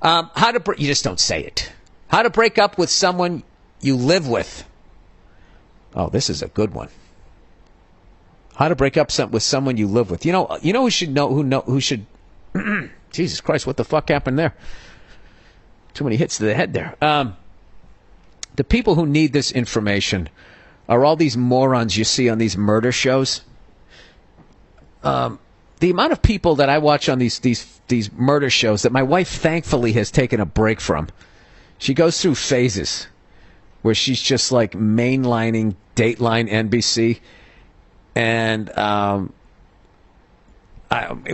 You just don't say it. How to break up with someone you live with. Oh, this is a good one. How to break up with someone you live with. You know who should know who should. Jesus Christ, what the fuck happened there? Too many hits to the head there. The people who need this information are all these morons you see on these murder shows. The amount of people that I watch on these murder shows that my wife thankfully has taken a break from. She goes through phases where she's just like mainlining Dateline NBC, and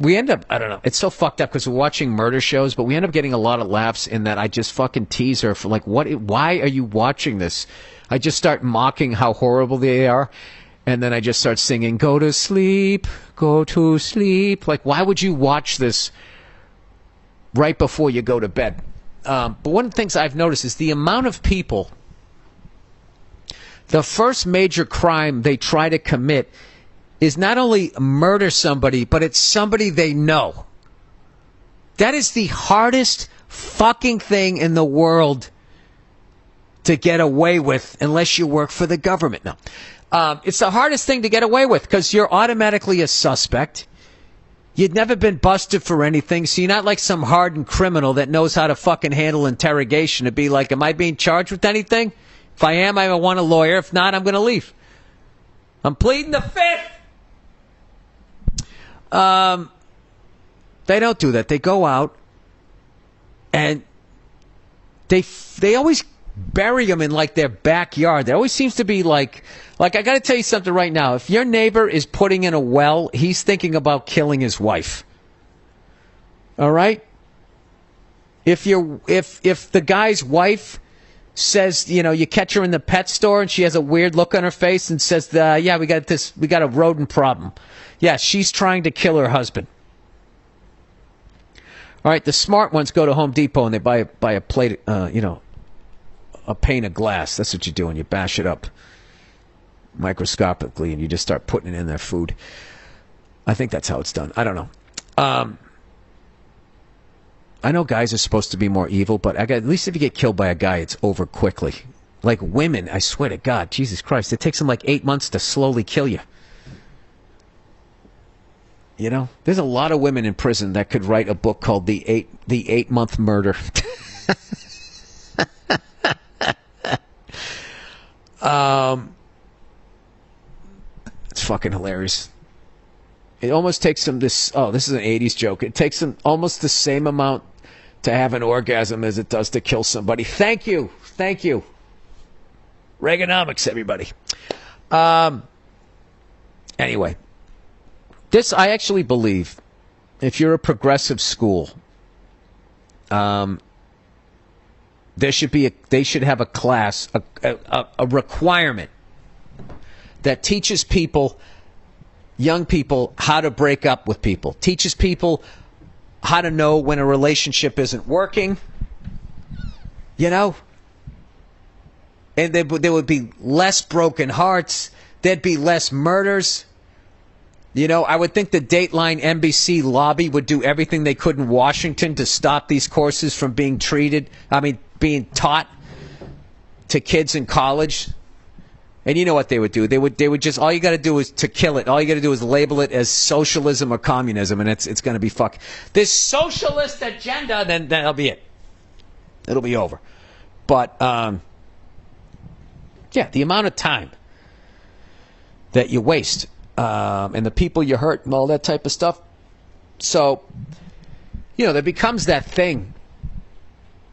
we end up, I don't know, it's so fucked up because we're watching murder shows, but we end up getting a lot of laughs in that I just fucking tease her for like, why are you watching this? I just start mocking how horrible they are, and then I just start singing, go to sleep, go to sleep. Like, why would you watch this right before you go to bed? But one of the things I've noticed is the amount of people, the first major crime they try to commit is not only murder somebody, but it's somebody they know. That is the hardest fucking thing in the world to get away with unless you work for the government. No. It's the hardest thing to get away with because you're automatically a suspect. You'd never been busted for anything, so you're not like some hardened criminal that knows how to fucking handle interrogation to be like, am I being charged with anything? If I am, I want a lawyer. If not, I'm going to leave. I'm pleading the fifth. They don't do that. They go out and they always bury them in like their backyard. There always seems to be like I got to tell you something right now. If your neighbor is putting in a well, he's thinking about killing his wife. All right? If the guy's wife says, you catch her in the pet store and she has a weird look on her face and says, yeah, we got a rodent problem. Yeah, she's trying to kill her husband. All right, the smart ones go to Home Depot and they buy a plate, a pane of glass. That's what you do, and you bash it up microscopically and you just start putting it in their food. I think that's how it's done. I don't know. I know guys are supposed to be more evil, but at least if you get killed by a guy, it's over quickly. Like women, I swear to God, Jesus Christ, it takes them like 8 months to slowly kill you. You know, there's a lot of women in prison that could write a book called The 8-Month Murder. It's fucking hilarious. It almost takes them this is an 80s joke. It takes them almost the same amount to have an orgasm as it does to kill somebody. Thank you. Reaganomics, everybody. Anyway, this I actually believe, if you're a progressive school, they should have a class, a requirement that teaches people, young people, how to break up with people. Teaches people how to know when a relationship isn't working. And there would be less broken hearts. There'd be less murders. I would think the Dateline NBC lobby would do everything they could in Washington to stop these courses from being taught to kids in college. And you know what they would do? They would just, all you got to do is to kill it. All you got to do is label it as socialism or communism, and it's going to be this socialist agenda. Then that'll be it. It'll be over. But the amount of time that you waste, and the people you hurt, and all that type of stuff. So, there becomes that thing.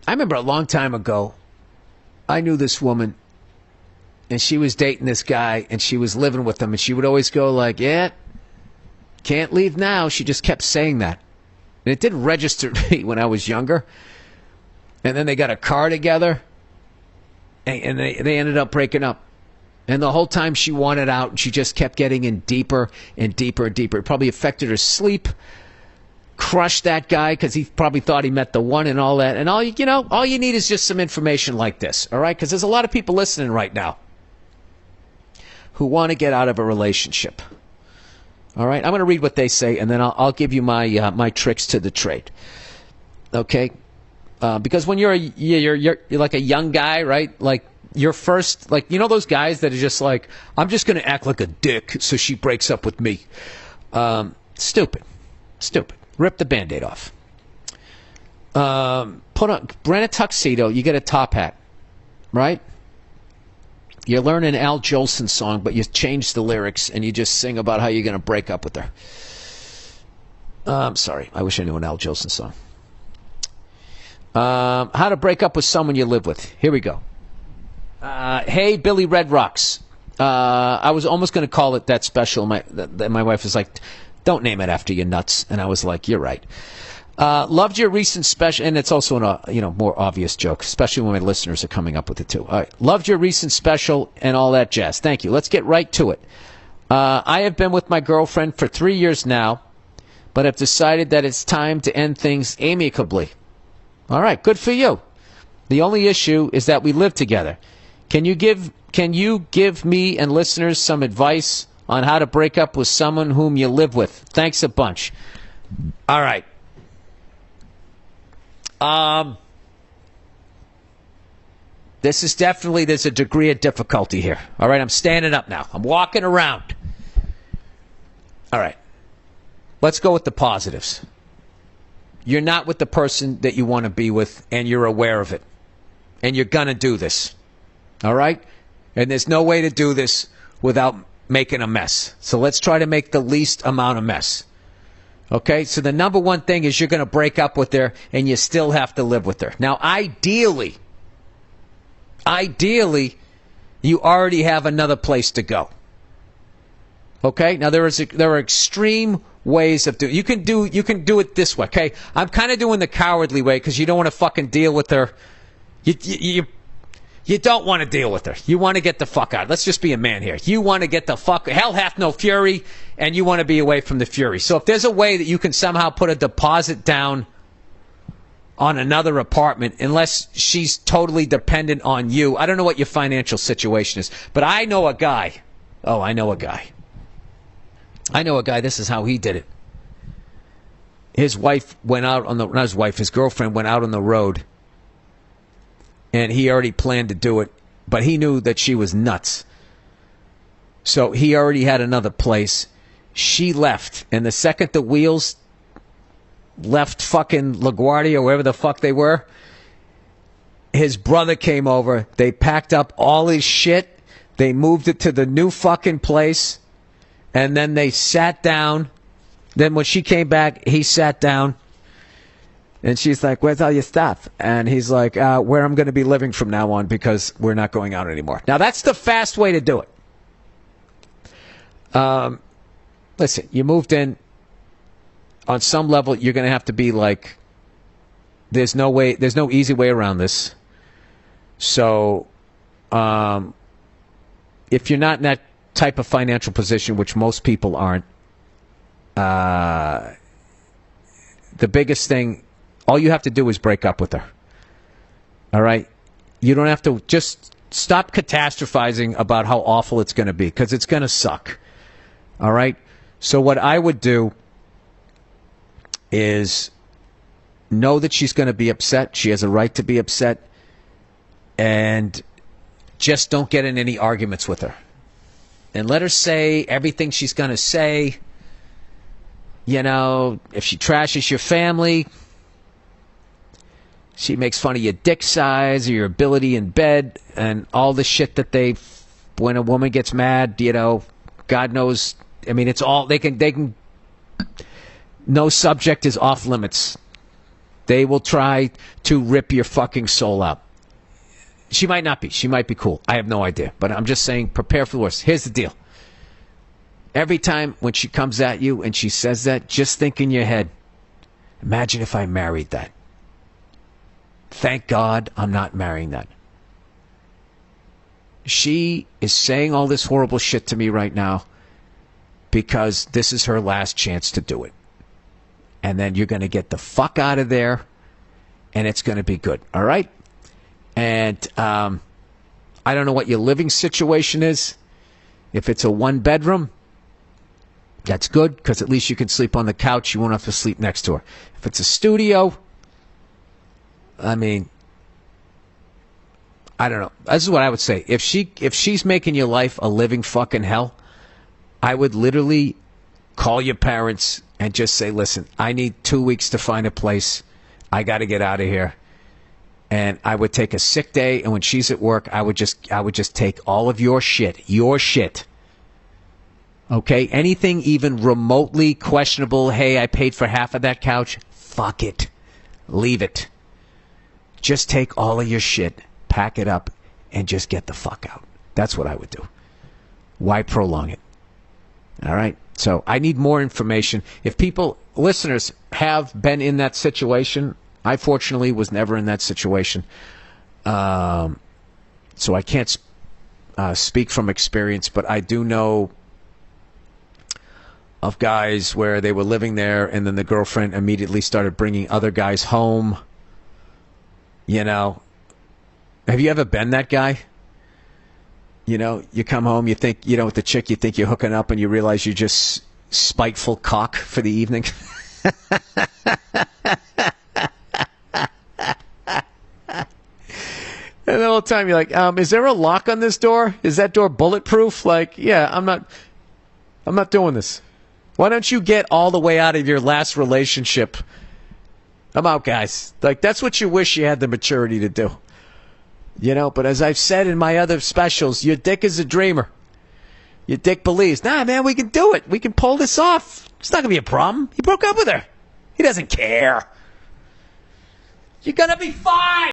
I remember a long time ago, I knew this woman. And she was dating this guy, and she was living with him, and she would always go like, yeah, can't leave now. She just kept saying that. And it didn't register to me when I was younger. And then they got a car together, and they ended up breaking up. And the whole time she wanted out, and she just kept getting in deeper and deeper and deeper. It probably affected her sleep, crushed that guy because he probably thought he met the one and all that. And all you need is just some information like this, all right? Because there's a lot of people listening right now who want to get out of a relationship. All right, I'm going to read what they say, and then I'll give you my tricks to the trade. Okay, Because when you're like a young guy, right? Like your first, like, you know those guys that are just like, I'm just going to act like a dick so she breaks up with me. Stupid. Rip the Band-Aid off. Rent a tuxedo. You get a top hat, right? You learn an Al Jolson song, but you change the lyrics and you just sing about how you're going to break up with her. I'm sorry. I wish I knew an Al Jolson song. How to break up with someone you live with. Here we go. Hey, Billy Red Rocks. I was almost going to call it that special. My wife was like, don't name it after your nuts. And I was like, you're right. Loved your recent special, and it's also a more obvious joke, especially when my listeners are coming up with it too. All right. Loved your recent special and all that jazz. Thank you. Let's get right to it. I have been with my girlfriend for 3 years now, but have decided that it's time to end things amicably. All right, good for you. The only issue is that we live together. Can you give me and listeners some advice on how to break up with someone whom you live with? Thanks a bunch. All right. There's a degree of difficulty here. All right, I'm standing up now. I'm walking around. All right. Let's go with the positives. You're not with the person that you want to be with, and you're aware of it. And you're going to do this. All right? And there's no way to do this without making a mess. So let's try to make the least amount of mess. Okay? So the number one thing is you're going to break up with her, and you still have to live with her. Now, ideally, you already have another place to go. Okay? Now, there are extreme ways of doing. You can do it this way. Okay, I'm kind of doing the cowardly way because you don't want to fucking deal with her. You don't want to deal with her. You want to get the fuck out. Let's just be a man here. You want to get the fuck. Hell hath no fury, and you want to be away from the fury. So if there's a way that you can somehow put a deposit down on another apartment, unless she's totally dependent on you. I don't know what your financial situation is, but I know a guy. Oh, I know a guy. This is how he did it. His wife went out on his girlfriend went out on the road, and he already planned to do it, but he knew that she was nuts. So he already had another place. She left, and the second the wheels left fucking LaGuardia, wherever the fuck they were, his brother came over. They packed up all his shit. They moved it to the new fucking place. And then they sat down. Then when she came back, he sat down. And she's like, where's all your stuff? And he's like, where I'm going to be living from now on because we're not going out anymore. Now, that's the fast way to do it. Listen, you moved in. On some level, you're going to have to be like, there's no easy way around this. So, if you're not in that type of financial position, which most people aren't, the biggest thing, all you have to do is break up with her. All right? You don't have to, just stop catastrophizing about how awful it's going to be, because it's going to suck. All right? So what I would do is know that she's going to be upset. She has a right to be upset. And just don't get in any arguments with her. And let her say everything she's going to say. You know, if she trashes your family, she makes fun of your dick size or your ability in bed and all the shit that when a woman gets mad, you know, God knows, I mean, it's all, they can, no subject is off limits. They will try to rip your fucking soul out. She might not be. She might be cool. I have no idea. But I'm just saying, prepare for the worst. Here's the deal. Every time when she comes at you and she says that, just think in your head, imagine if I married that. Thank God I'm not marrying that. She is saying all this horrible shit to me right now because this is her last chance to do it. And then you're going to get the fuck out of there, and it's going to be good. All right? And I don't know what your living situation is. If it's a one-bedroom, that's good, because at least you can sleep on the couch. You won't have to sleep next to her. If it's a studio, I mean, I don't know. This is what I would say. If she's making your life a living fucking hell, I would literally call your parents and just say, listen, I need 2 weeks to find a place. I got to get out of here. And I would take a sick day, and when she's at work, I would just take all of your shit. Okay? Anything even remotely questionable, hey, I paid for half of that couch, fuck it. Leave it. Just take all of your shit, pack it up, and just get the fuck out. That's what I would do. Why prolong it? All right? So I need more information. If listeners have been in that situation, I fortunately was never in that situation. So I can't speak from experience, but I do know of guys where they were living there and then the girlfriend immediately started bringing other guys home. You know, have you ever been that guy? You know, you come home, you think, you know, with the chick, you think you're hooking up and you realize you're just spiteful cock for the evening. And the whole time you're like, is there a lock on this door? Is that door bulletproof? Like, yeah, I'm not doing this. Why don't you get all the way out of your last relationship? I'm out, guys. Like, that's what you wish you had the maturity to do. You know, but as I've said in my other specials, your dick is a dreamer. Your dick believes, nah, man, we can do it. We can pull this off. It's not going to be a problem. He broke up with her. He doesn't care. You're going to be fine.